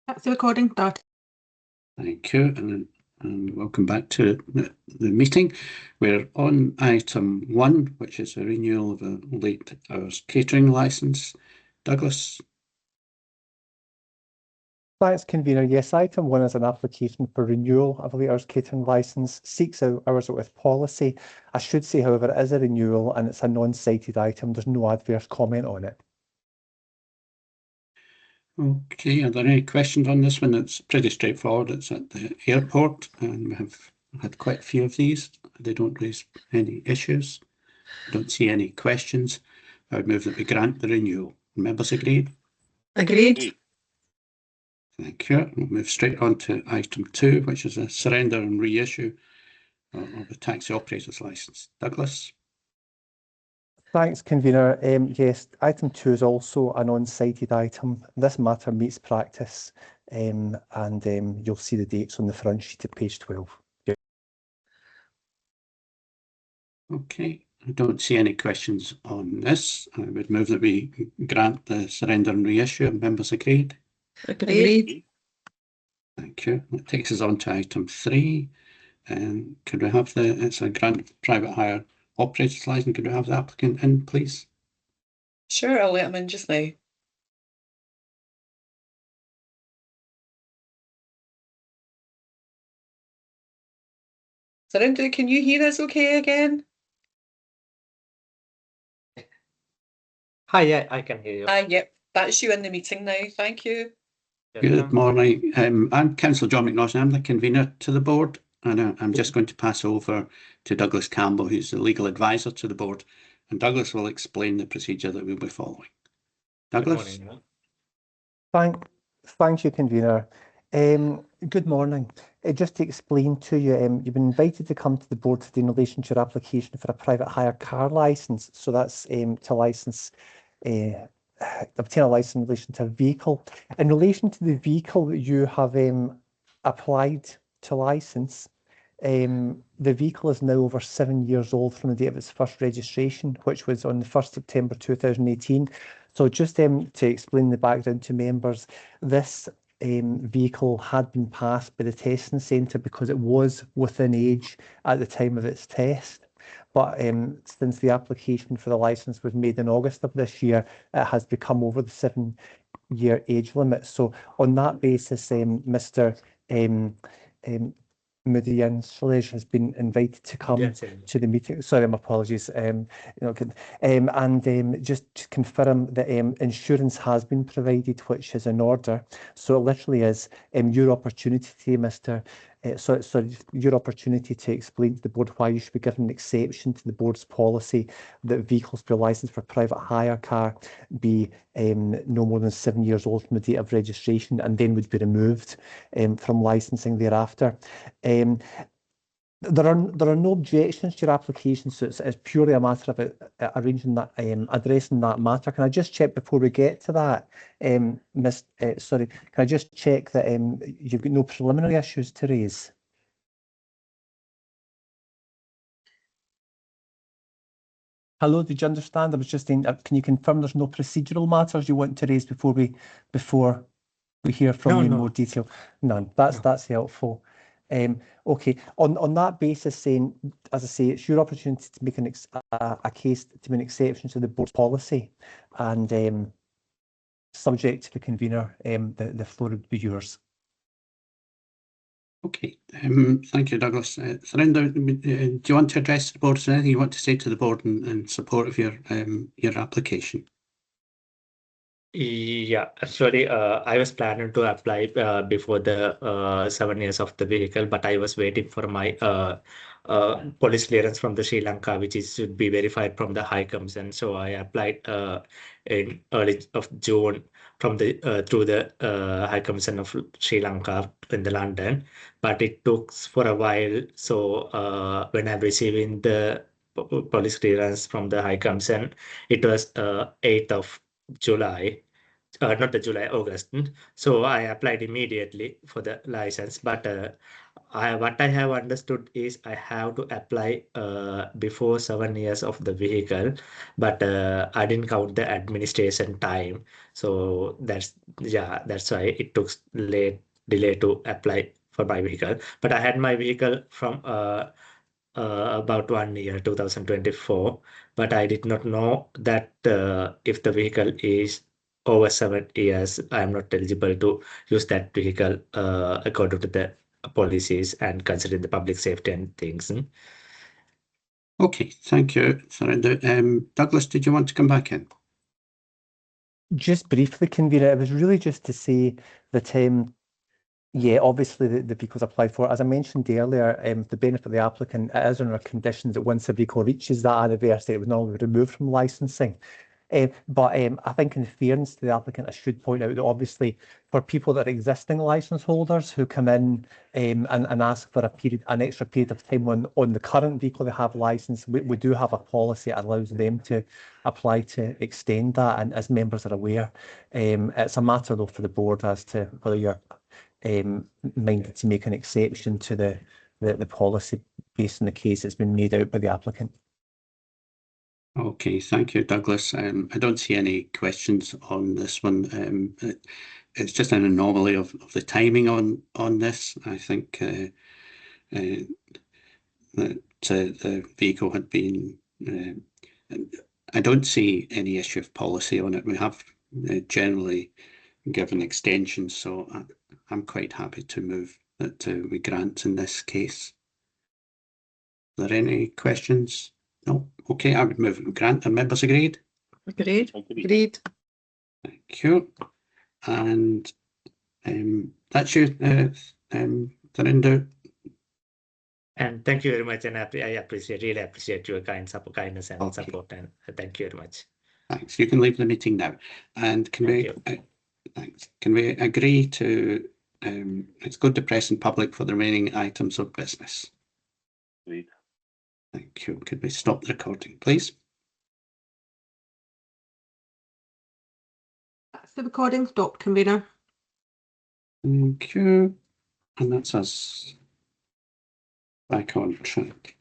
That's the recording start. Thank you, and welcome back to the meeting. We're on item 1, which is a renewal of a late hours catering licence. Douglas? Thanks, convener. Yes, item 1 is an application for renewal of a late hours catering licence, 6 hours with policy. I should say, however, it is a renewal and it's a non-cited item. There's no adverse comment on it. Okay, are there any questions on this one? It's pretty straightforward. It's at the airport and we have had quite a few of these. They don't raise any issues. I don't see any questions. I would move that we grant the renewal. Members agreed? Agreed. Thank you. We'll move straight on to item 2, which is a surrender and reissue of the taxi operator's licence. Douglas? Thanks, convener. Yes, item 2 is also a non-cited item. This matter meets practice and you'll see the dates on the front sheet at page 12. Yeah. Okay, I don't see any questions on this. I would move that we grant the surrender and reissue. Members agreed? Agreed. Thank you. That takes us on to item 3. And could we have it's a grant private hire operator's licence. Could we have the applicant in, please? Sure, I'll let him in just now. Surinder, can you hear us okay again? Hi, yeah, I can hear you. Yep, that's you in the meeting now. Thank you. Good morning. I'm Councillor John McNaughton. I'm the convener to the board, and I'm just going to pass over to Douglas Campbell, who's the legal advisor to the board, and Douglas will explain the procedure that we'll be following. Douglas? Thank you, convener. Good morning. Just to explain to you, you've been invited to come to the board today in relation to your application for a private hire car licence. So that's to license, obtain a licence in relation to a vehicle. In relation to the vehicle that you have applied to licence, the vehicle is now over 7 years old from the date of its first registration, which was on the 1st September 2018. So just to explain the background to members, this vehicle had been passed by the testing centre because it was within age at the time of its test. But since the application for the licence was made in August of this year, it has become over the 7-year age limit. So on that basis, Mr. Moody has been invited to come to the meeting. Sorry, my apologies. Just to confirm that insurance has been provided, which is in order. So it literally is your opportunity to, your opportunity to explain to the board why you should be given an exception to the board's policy that vehicles be licensed for private hire car be no more than 7 years old from the date of registration and then would be removed from licensing thereafter. There are no objections to your application, so it's purely a matter of arranging that, addressing that matter. Can I just check before we get to that, can I just check that you've got no preliminary issues to raise? Hello, did you understand? I was just saying, can you confirm there's no procedural matters you want to raise before we hear from you in more detail? None. That's helpful. Okay, on that basis, saying, as I say, it's your opportunity to make a case to make an exception to the board's policy, and subject to the convener, the floor would be yours. Okay, thank you, Douglas. Surinder, do you want to address the board? Is there anything you want to say to the board in support of your application? Yeah, actually, I was planning to apply before the 7 years of the vehicle, but I was waiting for my police clearance from the Sri Lanka, which should be verified from the High Commission. So I applied in early of June from the through the High Commission of Sri Lanka in the London, but it took for a while. So when I'm receiving the police clearance from the High Commission, it was 8th of July, not the July, August. So I applied immediately for the license, but what I have understood is I have to apply before 7 years of the vehicle, but I didn't count the administration time. So that's why it took delay to apply for my vehicle. But I had my vehicle from about 1 year, 2024, but I did not know that if the vehicle is over 7 years, I am not eligible to use that vehicle according to the policies and considering the public safety and things. Okay, thank you, Surinder. Douglas, did you want to come back in? Just briefly, Convener, it was really just to say that, yeah, obviously the vehicle's applied for. As I mentioned earlier, the benefit of the applicant, it is under conditions that once the vehicle reaches that anniversary, it was no longer removed from licensing. But I think in fairness to the applicant, I should point out that obviously for people that are existing license holders who come in and ask for an extra period of time on the current vehicle they have license, we do have a policy that allows them to apply to extend that. And as members are aware, it's a matter though for the board as to whether you're minded to make an exception to the policy based on the case that's been made out by the applicant. Okay, thank you, Douglas. I don't see any questions on this one. It's just an anomaly of the timing on this. I think that the vehicle had been. I don't see any issue of policy on it. We have generally given extensions, so I'm quite happy to move that we grant in this case. Are there any questions? No. Okay, I would move grant. The members agreed? Agreed. Agreed. Thank you. And that's you, Surinder. And thank you very much, and I really appreciate your kindness and support, and thank you very much. Thanks. You can leave the meeting now. And can thanks. Can we agree to it's good to press in public for the remaining items of business? Agreed. Thank you. Could we stop the recording, please? That's the recording stopped, Convener. Thank you. And that's us back on track.